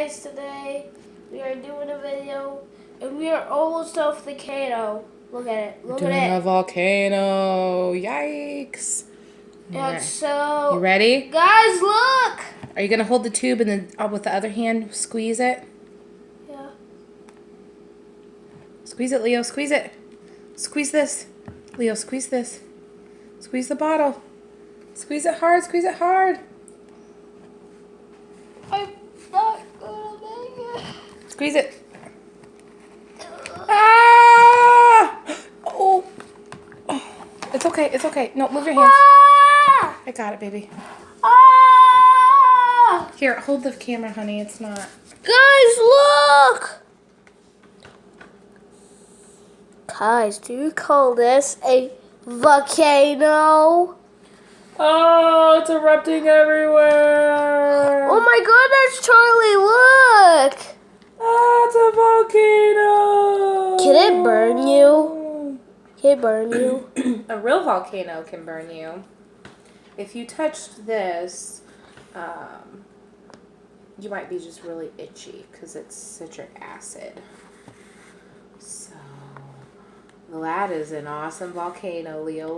guys, today we are doing a video and we are almost off the volcano. Look at it. Look Doing at a it. volcano. Yikes. And so You ready? guys, look! Are you going to hold the tube and then with the other hand squeeze it? Yeah. Squeeze it, Leo. Squeeze it. Squeeze this. Leo, squeeze this. Squeeze the bottle. Squeeze it hard. Squeeze it hard. I'm not gonna make it. Squeeze it. Ah! Oh. It's okay. It's okay. No, move your hands. Ah! I got it, baby. Ah! Here, hold the camera, honey. It's not. Guys, look! Guys, do you call this a volcano? Oh, it's erupting everywhere. Oh my goodness, Charlie, look! Oh, it's a volcano. Can it burn you? Can it burn you? A real volcano can burn you. If you touched this, you might be just really itchy because it's citric acid. So, that is an awesome volcano, Leo.